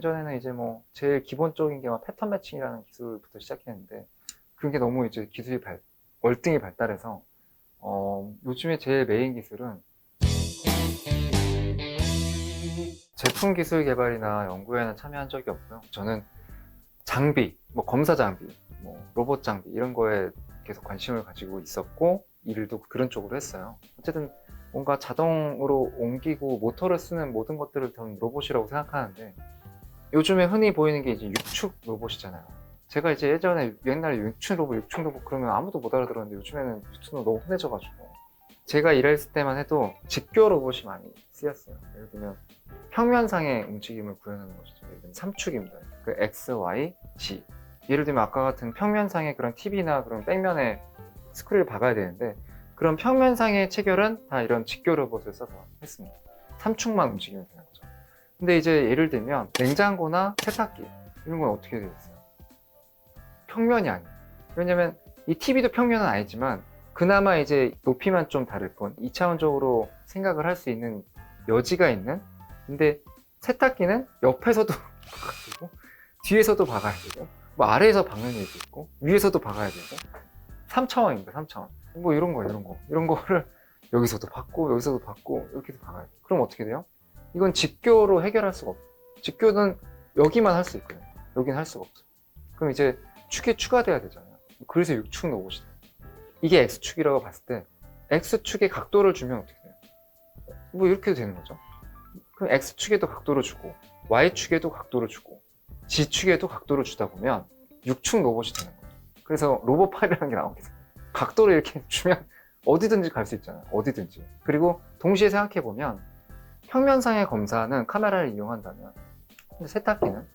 예전에는 이제 뭐 제일 기본적인 게 막 패턴 매칭이라는 기술부터 시작했는데 그게 너무 이제 기술이 월등히 발달해서 요즘에 제일 메인 기술은 제품 기술 개발이나 연구에는 참여한 적이 없고요. 저는 장비, 뭐 검사 장비, 뭐 로봇 장비 이런 거에 계속 관심을 가지고 있었고 일도 그런 쪽으로 했어요. 어쨌든 뭔가 자동으로 옮기고 모터를 쓰는 모든 것들을 저는 로봇이라고 생각하는데 요즘에 흔히 보이는 게 이제 육축 로봇이잖아요. 제가 이제 예전에 옛날에 육축 로봇 그러면 아무도 못 알아들었는데 요즘에는 육축 로봇 너무 흔해져가지고 제가 일했을 때만 해도 직교 로봇이 많이 쓰였어요. 예를 들면 평면상의 움직임을 구현하는 것이죠. 예를 들면 삼축입니다. 그 X, Y, Z. 예를 들면 아까 같은 평면상의 그런 TV나 그런 백면에 스크류를 박아야 되는데 그런 평면상의 체결은 다 이런 직교 로봇을 써서 했습니다. 삼축만 움직이면 되는 거죠. 근데 이제 예를 들면 냉장고나 세탁기 이런 건 어떻게 되어 있어요? 평면이 아니에요. 왜냐면 이 TV도 평면은 아니지만 그나마 이제 높이만 좀 다를 뿐 2차원적으로 생각을 할 수 있는 여지가 있는. 근데 세탁기는 옆에서도 박아야 되고 뒤에서도 박아야 되고 뭐 아래에서 박는 일도 있고 위에서도 박아야 되고 3차원입니다. 3차원. 뭐 이런 거를 여기서도 박고 여기서도 박고 이렇게도 박아야 돼요. 그럼 어떻게 돼요? 이건 직교로 해결할 수가 없어요. 직교는 여기만 할 수 있거든요. 여기는 할 수가 없어요. 그럼 이제 축이 추가돼야 되잖아요. 그래서 6축 로봇이 돼요. 이게 X축이라고 봤을 때 X축에 각도를 주면 어떻게 돼요? 뭐 이렇게도 되는 거죠. 그럼 X축에도 각도를 주고 Y축에도 각도를 주고 G축에도 각도를 주다 보면 6축 로봇이 되는 거죠. 그래서 로봇팔이라는 게 나오게 돼요. 각도를 이렇게 주면 어디든지 갈 수 있잖아요. 어디든지. 그리고 동시에 생각해 보면 평면상의 검사는 카메라를 이용한다면 근데 세탁기는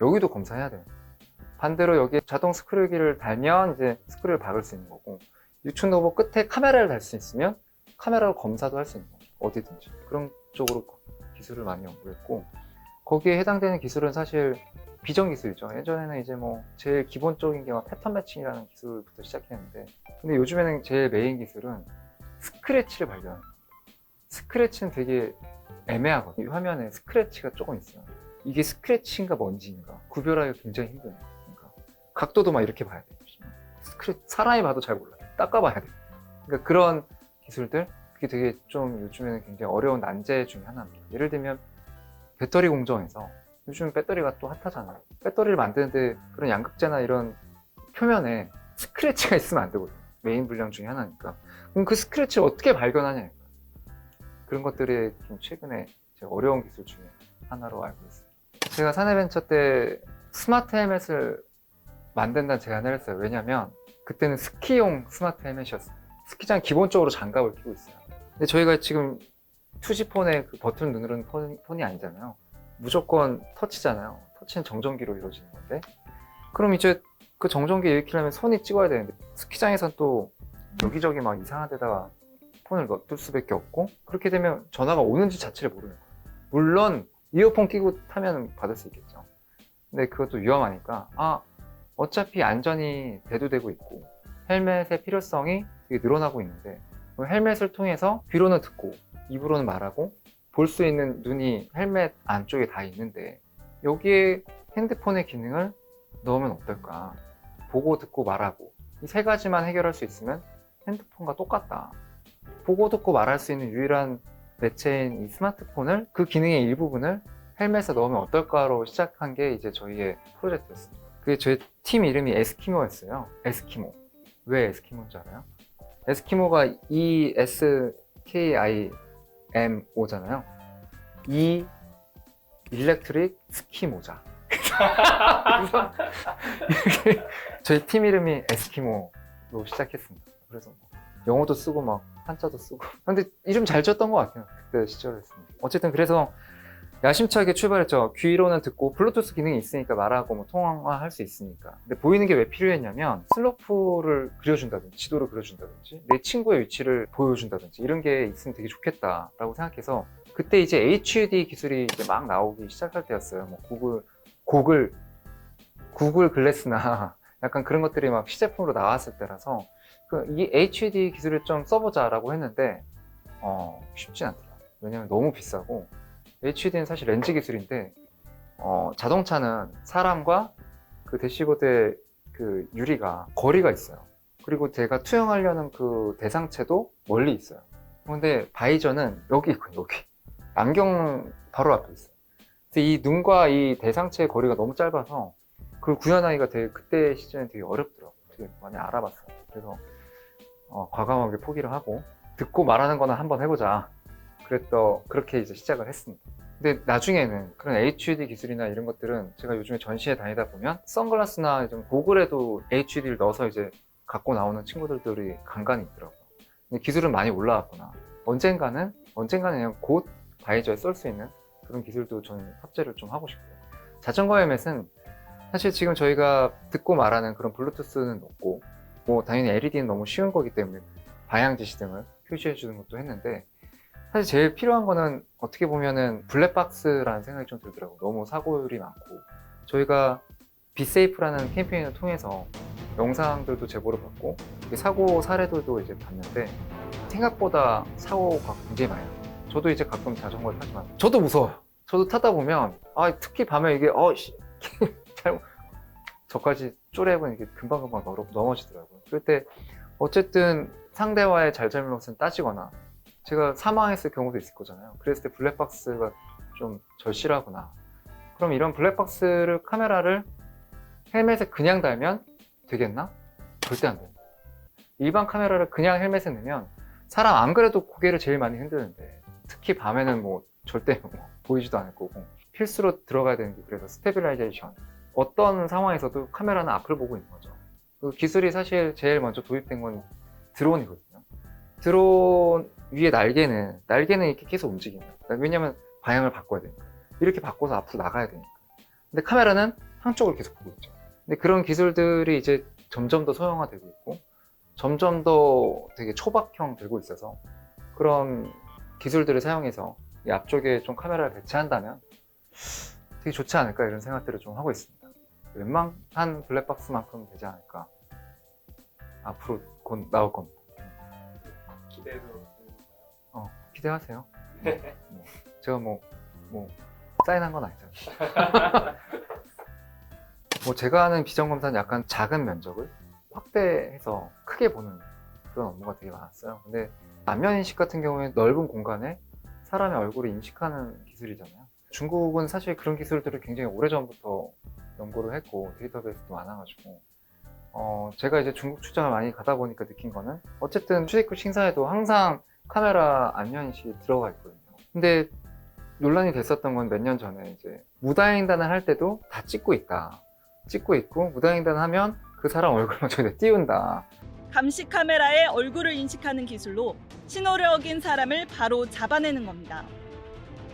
여기도 검사해야 돼요. 반대로 여기에 자동 스크류기를 달면 이제 스크류를 박을 수 있는 거고 유축 로봇 끝에 카메라를 달 수 있으면 카메라로 검사도 할 수 있는 거죠. 어디든지. 그런 쪽으로 기술을 많이 연구했고 거기에 해당되는 기술은 사실 비전 기술이죠. 예전에는 이제 뭐 제일 기본적인 게 막 패턴 매칭이라는 기술부터 시작했는데 근데 요즘에는 제일 메인 기술은 스크래치를 발견하는 거예요. 스크래치는 되게 애매하거든요. 이 화면에 스크래치가 조금 있어요. 이게 스크래치인가 먼지인가 구별하기가 굉장히 힘들어요. 그러니까 각도도 막 이렇게 봐야 돼요. 사람이 봐도 잘 몰라요. 닦아봐야 돼요. 그러니까 그런 기술들 그게 되게 좀 요즘에는 굉장히 어려운 난제 중에 하나입니다. 예를 들면 배터리 공정에서 요즘 배터리가 또 핫하잖아요. 배터리를 만드는데 그런 양극재나 이런 표면에 스크래치가 있으면 안 되거든요. 메인 불량 중에 하나니까. 그럼 그 스크래치를 어떻게 발견하냐. 그런 것들이 좀 최근에 제가 어려운 기술 중에 하나로 알고 있습니다. 제가 사내벤처 때 스마트 헬멧을 만든다는 제안을 했어요. 왜냐면 그때는 스키용 스마트 헬멧이었어요. 스키장 기본적으로 장갑을 끼고 있어요. 근데 저희가 지금 투지폰에 그 버튼 누르는 폰이 아니잖아요. 무조건 터치잖아요. 터치는 정전기로 이루어지는 건데 그럼 이제 그 정전기 일으키려면 손이 찍어야 되는데 스키장에선 또 여기저기 막 이상한 데다가 폰을 넣을 수밖에 없고 그렇게 되면 전화가 오는지 자체를 모르는 거예요. 물론 이어폰 끼고 타면 받을 수 있겠죠. 근데 그것도 위험하니까 어차피 안전이 대두되고 있고 헬멧의 필요성이 되게 늘어나고 있는데 헬멧을 통해서 귀로는 듣고 입으로는 말하고 볼 수 있는 눈이 헬멧 안쪽에 다 있는데 여기에 핸드폰의 기능을 넣으면 어떨까. 보고 듣고 말하고 이 세 가지만 해결할 수 있으면 핸드폰과 똑같다. 보고 듣고 말할 수 있는 유일한 매체인 이 스마트폰을 그 기능의 일부분을 헬멧에 넣으면 어떨까로 시작한 게 이제 저희의 프로젝트였습니다. 그게 저희 팀 이름이 에스키모였어요. 에스키모. 왜 에스키모인지 알아요? 에스키모가 ESKIMO잖아요. 일렉트릭 스키 모자. 그래서 저희 팀 이름이 에스키모로 시작했습니다. 그래서 영어도 쓰고 막 한자도 쓰고 근데 이름 잘 지었던 것 같아요. 그때 시절이었습니다. 어쨌든 그래서 야심차게 출발했죠. 귀로는 듣고 블루투스 기능이 있으니까 말하고 뭐 통화할 수 있으니까. 근데 보이는 게 왜 필요했냐면 슬로프를 그려준다든지 지도를 그려준다든지 내 친구의 위치를 보여준다든지 이런 게 있으면 되게 좋겠다라고 생각해서 그때 이제 HUD 기술이 이제 막 나오기 시작할 때였어요. 뭐 구글 글래스나 약간 그런 것들이 막 시제품으로 나왔을 때라서 이 HUD 기술을 좀 써보자라고 했는데 쉽진 않더라고요. 왜냐면 너무 비싸고 HUD는 사실 렌즈 기술인데 자동차는 사람과 그 대시보드의 그 유리가 거리가 있어요. 그리고 제가 투영하려는 그 대상체도 멀리 있어요. 근데 바이저는 여기 있고 여기 안경 바로 앞에 있어요. 그래서 이 눈과 이 대상체의 거리가 너무 짧아서 그걸 구현하기가 되게 그때 시절에 되게 어렵더라고요. 되게 많이 알아봤어요. 그래서 과감하게 포기를 하고 듣고 말하는 거나 한번 해보자. 그렇게 이제 시작을 했습니다. 근데 나중에는 그런 HUD 기술이나 이런 것들은 제가 요즘에 전시회 다니다 보면 선글라스나 좀 고글에도 HUD를 넣어서 이제 갖고 나오는 친구들이 간간히 있더라고요. 근데 기술은 많이 올라왔구나. 언젠가는 그냥 곧 바이저에 쏠 수 있는 그런 기술도 저는 탑재를 좀 하고 싶고요. 자전거 헬멧은 사실 지금 저희가 듣고 말하는 그런 블루투스는 없고 뭐 당연히 LED는 너무 쉬운 거기 때문에 방향 지시등을 표시해 주는 것도 했는데 사실 제일 필요한 거는 어떻게 보면은 블랙박스라는 생각이 좀 들더라고요. 너무 사고율이 많고 저희가 비세이프라는 캠페인을 통해서 영상들도 제보를 받고 사고 사례들도 이제 봤는데 생각보다 사고가 굉장히 많이 나요. 저도 이제 가끔 자전거를 타지만 저도 무서워요. 저도 타다 보면 특히 밤에 이게 잘못 저까지 쪼렙은 이게 금방금방 넘어지더라고요. 그럴 때 어쨌든 상대와의 잘잘못은 따지거나 제가 사망했을 경우도 있을 거잖아요. 그랬을 때 블랙박스가 좀 절실하구나. 그럼 이런 블랙박스를 카메라를 헬멧에 그냥 달면 되겠나? 절대 안 됩니다. 일반 카메라를 그냥 헬멧에 넣으면 사람 안 그래도 고개를 제일 많이 흔드는데 특히 밤에는 뭐 절대 보이지도 않을 거고 필수로 들어가야 되는 게 그래서 스테빌라이제이션. 어떤 상황에서도 카메라는 앞을 보고 있는 거죠. 그 기술이 사실 제일 먼저 도입된 건 드론이거든요. 드론 위에 날개는 이렇게 계속 움직입니다. 왜냐면 방향을 바꿔야 되니까. 이렇게 바꿔서 앞으로 나가야 되니까. 근데 카메라는 한쪽을 계속 보고 있죠. 근데 그런 기술들이 이제 점점 더 소형화되고 있고 점점 더 되게 초박형 되고 있어서 그런 기술들을 사용해서 이 앞쪽에 좀 카메라를 배치한다면 되게 좋지 않을까 이런 생각들을 좀 하고 있습니다. 웬만한 블랙박스만큼 되지 않을까. 앞으로 곧 나올 겁니다. 기대도 기대하세요. 제가 사인한 건 아니잖아요. 제가 하는 비전검사는 약간 작은 면적을 확대해서 크게 보는 그런 업무가 되게 많았어요. 근데 안면인식 같은 경우에 넓은 공간에 사람의 얼굴을 인식하는 기술이잖아요. 중국은 사실 그런 기술들을 굉장히 오래전부터 연구를 했고 데이터베이스도 많아가지고 제가 이제 중국 출장을 많이 가다 보니까 느낀 거는 어쨌든 출입국 심사에도 항상 카메라 안면인식이 들어가 있거든요. 근데 논란이 됐었던 건 몇 년 전에 이제 무단횡단을 할 때도 다 찍고 있고 무단횡단 하면 그 사람 얼굴만 저기다 띄운다. 감시 카메라에 얼굴을 인식하는 기술로 신호를 어긴 사람을 바로 잡아내는 겁니다.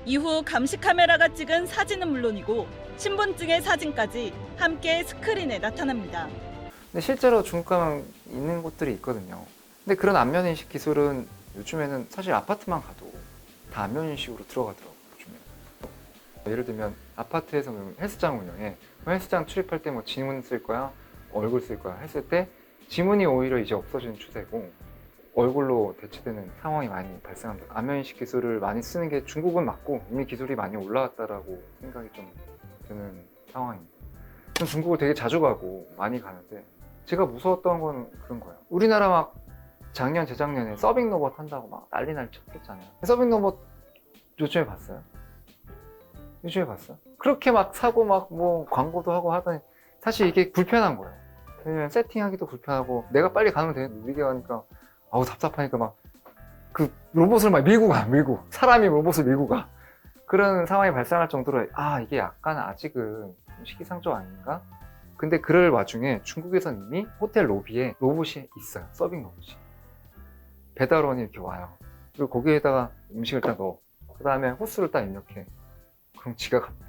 이후 감시 카메라가 찍은 사진은 물론이고 신분증의 사진까지 함께 스크린에 나타납니다. 근데 실제로 중국 가면 있는 곳들이 있거든요. 근데 그런 안면인식 기술은 요즘에는 사실 아파트만 가도 다 안면인식으로 들어가더라고요. 요즘에. 예를 들면 아파트에서 헬스장 운영해. 헬스장 출입할 때 지문 쓸 거야? 얼굴 쓸 거야? 했을 때 지문이 오히려 이제 없어지는 추세고 얼굴로 대체되는 상황이 많이 발생합니다. 안면인식 기술을 많이 쓰는 게 중국은 맞고 이미 기술이 많이 올라왔다라고 생각이 좀 드는 상황입니다. 전 중국을 되게 자주 가고 많이 가는데 제가 무서웠던 건 그런 거예요. 우리나라 작년, 재작년에 서빙 로봇 한다고 난리 쳤었잖아요. 서빙 로봇 요즘에 봤어요? 그렇게 사고 광고도 하고 하더니 사실 이게 불편한 거예요. 왜냐면 세팅하기도 불편하고 내가 빨리 가면 되는데 느리게 가니까 답답하니까 그 로봇을 밀고 사람이 로봇을 밀고 가. 그런 상황이 발생할 정도로 이게 약간 아직은 좀 시기상조 아닌가? 근데 그럴 와중에 중국에선 이미 호텔 로비에 로봇이 있어요. 서빙 로봇이. 배달원이 이렇게 와요. 그리고 거기에다가 음식을 딱 넣어. 그 다음에 호수를 딱 입력해. 그럼 지가 갑니다.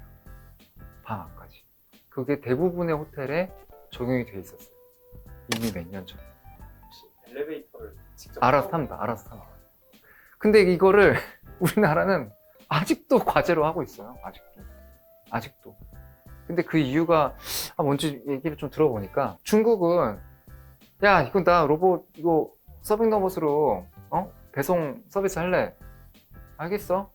방 안까지. 그게 대부분의 호텔에 적용이 돼 있었어요. 이미 몇 년 전에. 혹시 엘리베이터를 직접 알아서 탑니다. 근데 이거를 우리나라는 아직도 과제로 하고 있어요. 아직도. 근데 그 이유가 뭔지 얘기를 좀 들어보니까 중국은 이건 나 로봇 서빙 로봇으로 배송 서비스 할래. 알겠어.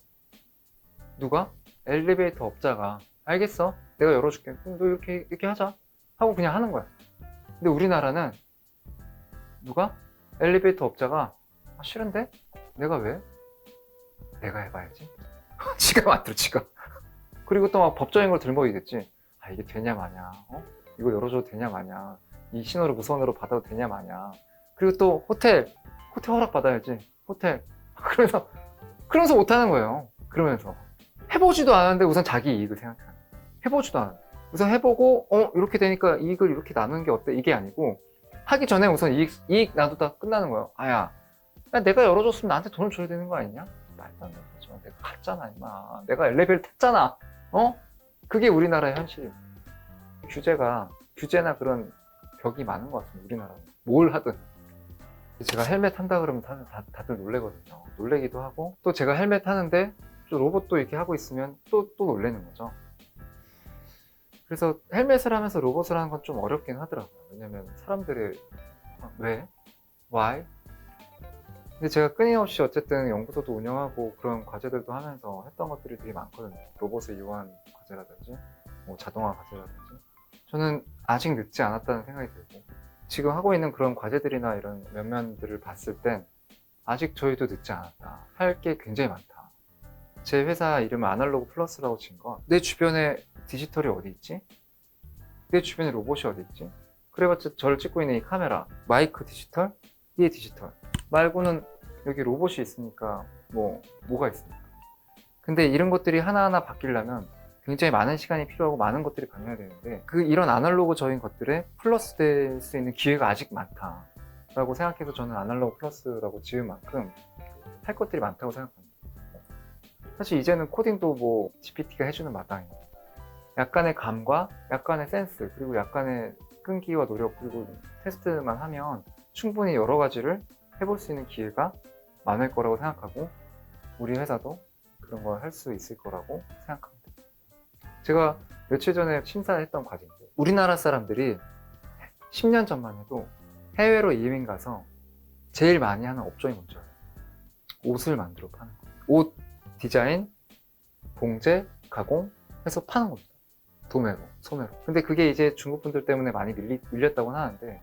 누가? 엘리베이터 업자가 알겠어. 내가 열어줄게. 그럼 너 이렇게 하자. 하고 그냥 하는 거야. 근데 우리나라는 누가? 엘리베이터 업자가 아, 싫은데? 내가 왜? 내가 해봐야지. 지가 만들어, 지가. 그리고 또 막 법적인 걸 들먹이겠지. 아, 이게 되냐 마냐. 이거 열어줘도 되냐 마냐. 이 신호를 무선으로 받아도 되냐 마냐. 그리고 또 호텔 허락 받아야지. 호텔. 그러면서 못하는 거예요. 그러면서 해보지도 않았는데 우선 자기 이익을 생각하는 거예요. 해보지도 않았는데 우선 해보고 이렇게 되니까 이익을 이렇게 나누는 게 어때? 이게 아니고 하기 전에 우선 이익 놔두다 끝나는 거예요. 아야, 내가 열어줬으면 나한테 돈을 줘야 되는 거 아니냐? 말도 안 되는 거지만 내가 갔잖아 임마. 내가 엘리베이터 탔잖아. 그게 우리나라의 현실이에요. 규제나 그런 벽이 많은 것 같습니다. 우리나라는 뭘 하든. 제가 헬멧 한다 그러면 다들 놀래거든요. 놀래기도 하고 또 제가 헬멧 하는데 또 로봇도 이렇게 하고 있으면 또 놀래는 거죠. 그래서 헬멧을 하면서 로봇을 하는 건 좀 어렵긴 하더라고요. 왜냐면 사람들이 왜? Why? 근데 제가 끊임없이 어쨌든 연구소도 운영하고 그런 과제들도 하면서 했던 것들이 되게 많거든요. 로봇을 이용한 과제라든지 뭐 자동화 과제라든지. 저는 아직 늦지 않았다는 생각이 들고 지금 하고 있는 그런 과제들이나 이런 면면들을 봤을 땐 아직 저희도 늦지 않았다. 할 게 굉장히 많다. 제 회사 이름을 아날로그 플러스라고 진 건 내 주변에 디지털이 어디 있지? 내 주변에 로봇이 어디 있지? 그래봤자 저를 찍고 있는 이 카메라, 마이크 디지털, 얘 디지털 말고는 여기 로봇이 있으니까 뭐가 있습니까? 근데 이런 것들이 하나하나 바뀌려면 굉장히 많은 시간이 필요하고 많은 것들이 바뀌어야 되는데 이런 아날로그적인 것들에 플러스 될 수 있는 기회가 아직 많다라고 생각해서 저는 아날로그 플러스라고 지은 만큼 할 것들이 많다고 생각합니다. 사실 이제는 코딩도 GPT가 해주는 마당이에요. 약간의 감과 약간의 센스 그리고 약간의 끈기와 노력 그리고 테스트만 하면 충분히 여러 가지를 해볼 수 있는 기회가 많을 거라고 생각하고 우리 회사도 그런 걸 할 수 있을 거라고 생각합니다. 제가 며칠 전에 심사했던 과제인데 우리나라 사람들이 10년 전만 해도 해외로 이민 가서 제일 많이 하는 업종이 뭔지 알아요? 옷을 만들어 파는 거예요. 옷 디자인, 봉제, 가공 해서 파는 겁니다. 도매로, 소매로. 근데 그게 이제 중국 분들 때문에 많이 밀렸다고는 하는데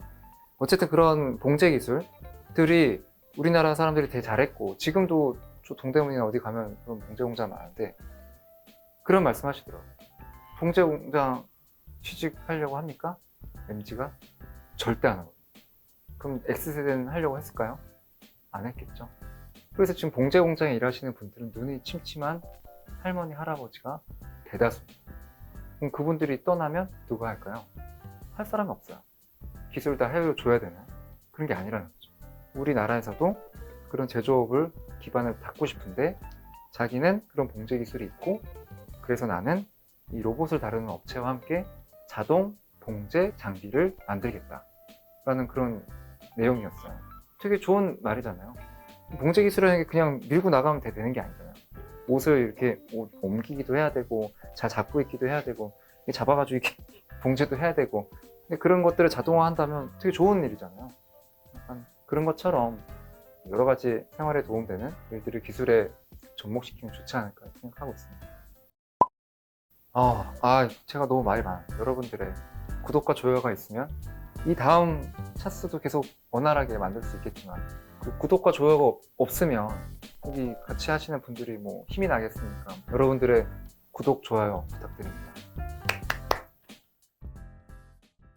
어쨌든 그런 봉제 기술들이 우리나라 사람들이 되게 잘했고 지금도 동대문이나 어디 가면 그런 봉제 공장 많은데 그런 말씀 하시더라고요. 봉제 공장 취직하려고 합니까? MZ가? 절대 안 하거든요. 그럼 X세대는 하려고 했을까요? 안 했겠죠. 그래서 지금 봉제 공장에 일하시는 분들은 눈이 침침한 할머니, 할아버지가 대다수입니다. 그럼 그분들이 떠나면 누가 할까요? 할 사람이 없어요. 기술 다 해외로 줘야 되나요? 그런 게 아니라는 거죠. 우리나라에서도 그런 제조업을 기반을 닫고 싶은데 자기는 그런 봉제 기술이 있고 그래서 나는 이 로봇을 다루는 업체와 함께 자동 봉제 장비를 만들겠다 라는 그런 내용이었어요. 되게 좋은 말이잖아요. 봉제 기술이라는 게 그냥 밀고 나가면 되는 게 아니잖아요. 옷을 이렇게 옮기기도 해야 되고 잘 잡고 있기도 해야 되고 잡아가지고 이렇게 봉제도 해야 되고 근데 그런 것들을 자동화한다면 되게 좋은 일이잖아요. 약간 그런 것처럼 여러 가지 생활에 도움되는 일들을 기술에 접목시키면 좋지 않을까 생각하고 있습니다. 제가 너무 말이 많아요. 여러분들의 구독과 좋아요가 있으면 이 다음 차수도 계속 원활하게 만들 수 있겠지만 그 구독과 좋아요가 없으면 여기 같이 하시는 분들이 힘이 나겠습니까? 여러분들의 구독, 좋아요 부탁드립니다.